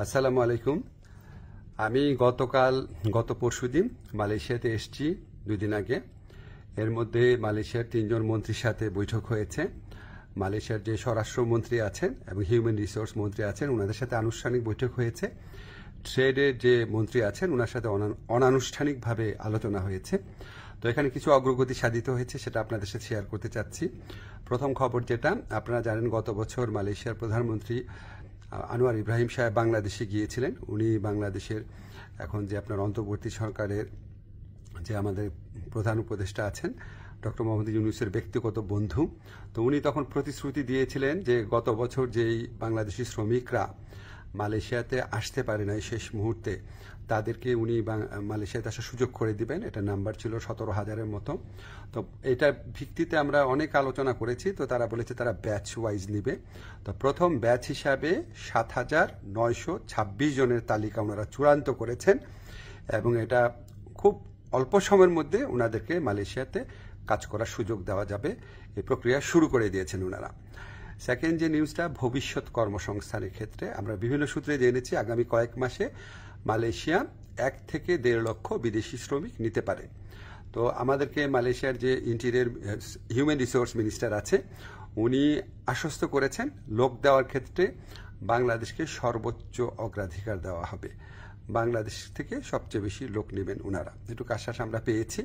আসসালামু আলাইকুম। আমি গত পরশুদিন মালয়েশিয়াতে এসেছি 2 দিন আগে। এর মধ্যে মালয়েশিয়ার 3জন মন্ত্রীর সাথে বৈঠক হয়েছে। মালয়েশিয়ার যে স্বরাষ্ট্রমন্ত্রী আছেন এবং হিউম্যান রিসোর্স মন্ত্রী আছেন ওনাদের সাথে আনুষ্ঠানিক বৈঠক হয়েছে। ট্রেডের যে মন্ত্রী আছেন ওনার সাথে অনানুষ্ঠানিকভাবে আলোচনা হয়েছে। তো এখানে কিছু অগ্রগতি সাধিত হয়েছে, সেটা আপনাদের সাথে শেয়ার করতে চাচ্ছি। প্রথম খবর যেটা আপনারা জানেন, গত বছর মালয়েশিয়ার প্রধানমন্ত্রী আনোয়ার ইব্রাহিম সাহেব বাংলাদেশে গিয়েছিলেন। উনি বাংলাদেশের এখন যে আপনার অন্তর্বর্তী সরকারের যে আমাদের প্রধান উপদেষ্টা আছেন ডক্টর মোহাম্মদ ইউনূসের ব্যক্তিগত বন্ধু। তো উনি তখন প্রতিশ্রুতি দিয়েছিলেন যে গত বছর যেই বাংলাদেশি শ্রমিকরা মালয়েশিয়াতে আসতে পারে নাই শেষ মুহূর্তে, তাদেরকে উনি মালয়েশিয়াতে আসার সুযোগ করে দিবেন। এটা নাম্বার ছিল 17,000-এর মতো। তো এটার ভিত্তিতে আমরা অনেক আলোচনা করেছি। তো তারা বলেছে তারা ব্যাচ ওয়াইজ নিবে। তো প্রথম ব্যাচ হিসাবে 7,926 জনের তালিকা ওনারা চূড়ান্ত করেছেন এবং এটা খুব অল্প সময়ের মধ্যে ওনাদেরকে মালয়েশিয়াতে কাজ করার সুযোগ দেওয়া যাবে, এই প্রক্রিয়া শুরু করে দিয়েছেন ওনারা। সেকেন্ড যে নিউজটা, ভবিষ্যৎ কর্মসংস্থানের ক্ষেত্রে আমরা বিভিন্ন সূত্রে জেনেছি আগামী কয়েক মাসে মালয়েশিয়া 1 থেকে 1.5 লক্ষ বিদেশি শ্রমিক নিতে পারে। তো আমাদেরকে মালয়েশিয়ার যে ইন্টেরিয়র হিউম্যান রিসোর্স মিনিস্টার আছে উনি আশ্বস্ত করেছেন লোক দেওয়ার ক্ষেত্রে বাংলাদেশকে সর্বোচ্চ অগ্রাধিকার দেওয়া হবে। বাংলাদেশ থেকে সবচেয়ে বেশি লোক নেবেন ওনারা, এটুকু আশ্বাস আমরা পেয়েছি।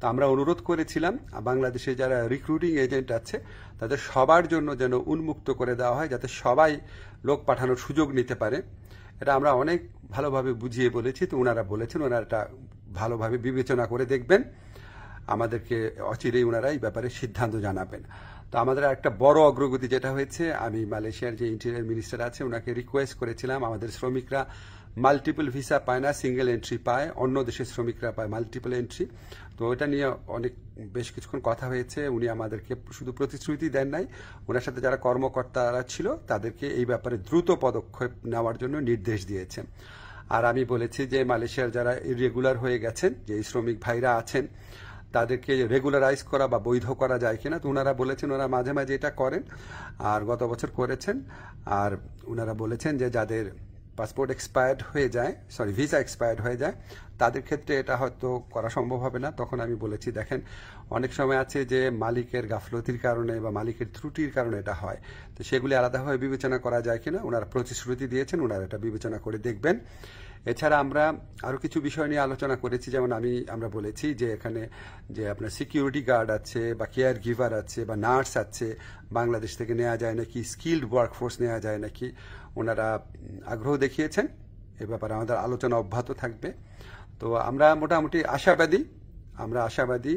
তো আমরা অনুরোধ করেছিলাম বাংলাদেশে যারা রিক্রুটিং এজেন্ট আছে তাদের সবার জন্য যেন উন্মুক্ত করে দেওয়া হয়, যাতে সবাই লোক পাঠানোর সুযোগ নিতে পারে। এটা আমরা অনেক ভালোভাবে বুঝিয়ে বলেছি। তো ওনারা বলেছেন ওনারা এটা ভালোভাবে বিবেচনা করে দেখবেন, আমাদেরকে অচিরেই ওনারা এই ব্যাপারে সিদ্ধান্ত জানাবেন। তো আমাদের একটা বড় অগ্রগতি যেটা হয়েছে, আমি মালয়েশিয়ার যে ইন্টেরিয়র মিনিস্টার আছে ওনাকে রিকোয়েস্ট করেছিলাম, আমাদের শ্রমিকরা মাল্টিপল ভিসা পায় না, সিঙ্গেল এন্ট্রি পায়, অন্য দেশের শ্রমিকরা পায় মাল্টিপল এন্ট্রি। তো এটা নিয়ে বেশ কিছুক্ষণ কথা হয়েছে। উনি আমাদেরকে শুধু প্রতিশ্রুতি দেন নাই, ওনার সাথে যারা কর্মকর্তারা ছিল তাদেরকে এই ব্যাপারে দ্রুত পদক্ষেপ নেওয়ার জন্য নির্দেশ দিয়েছেন। আর আমি বলেছি যে মালয়েশিয়ার যারা ইরেগুলার হয়ে গেছেন, যে শ্রমিক ভাইরা আছেন তাদেরকে রেগুলারাইজ করা বা বৈধ করা যায় কিনা। তো ওনারা বলেছেন ওনারা মাঝে মাঝে এটা করেন, আর গত বছর করেছেন। আর ওনারা বলেছেন যে যাদের পাসপোর্ট এক্সপায়ার্ড হয়ে যায়, ভিসা এক্সপায়ার্ড হয়ে যায়, তাদের ক্ষেত্রে এটা হয়তো করা সম্ভব হবে না। তখন আমি বলেছি দেখেন অনেক সময় আছে যে মালিকের গাফলতির কারণে বা মালিকের ত্রুটির কারণে এটা হয়, তো সেগুলি আলাদাভাবে বিবেচনা করা যায় কিনা। ওনারা প্রতিশ্রুতি দিয়েছেন, ওনারা এটা বিবেচনা করে দেখবেন। এছাড়া আমরা আরও কিছু বিষয় নিয়ে আলোচনা করেছি, যেমন আমরা বলেছি যে এখানে যে আপনার সিকিউরিটি গার্ড আছে বা কেয়ার গিভার আছে বা নার্স আছে, বাংলাদেশ থেকে নেওয়া যায় নাকি, স্কিল্ড ওয়ার্কফোর্স নেওয়া যায় নাকি। ওনারা আগ্রহ দেখিয়েছেন, এ ব্যাপারে আমাদের আলোচনা অব্যাহত থাকবে। তো আমরা মোটামুটি আশাবাদী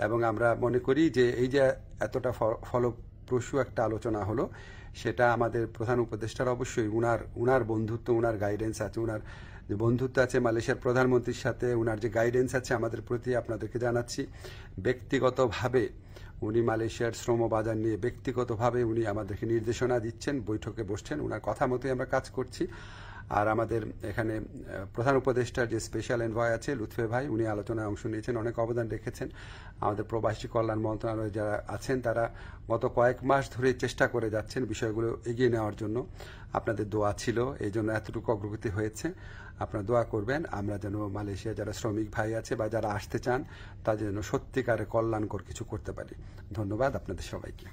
এবং আমরা মনে করি যে এই যে এতটা ফলপ্রসূ একটা আলোচনা হলো, সেটা আমাদের প্রধান উপদেষ্টার অবশ্যই উনার বন্ধুত্ব, উনার গাইডেন্স আছে, উনার যে বন্ধুত্ব আছে মালয়েশিয়ার প্রধানমন্ত্রীর সাথে, উনার যে গাইডেন্স আছে আমাদের প্রতি, আপনাদেরকে জানাচ্ছি ব্যক্তিগতভাবে উনি মালয়েশিয়ার শ্রম বাজার নিয়ে ব্যক্তিগতভাবে উনি আমাদেরকে নির্দেশনা দিচ্ছেন, বৈঠকে বসছেন, ওনার কথা মতোই আমরা কাজ করছি। আর আমাদের এখানে প্রধান উপদেষ্টার যে স্পেশাল এনভয় আছে লুৎফে ভাই, উনি আলোচনায় অংশ নিয়েছেন, অনেক অবদান রেখেছেন। আমাদের প্রবাসী কল্যাণ মন্ত্রণালয়ে যারা আছেন তারা গত কয়েক মাস ধরে চেষ্টা করে যাচ্ছেন বিষয়গুলো এগিয়ে নেওয়ার জন্য। আপনাদের দোয়া ছিল, এই জন্য এতটুকু অগ্রগতি হয়েছে। আপনারা দোয়া করবেন আমরা যেন মালয়েশিয়া যারা শ্রমিক ভাই আছে বা যারা আসতে চান তাদের যেন সত্যিকারে কল্যাণকর কিছু করতে পারি। ধন্যবাদ আপনাদের সবাইকে।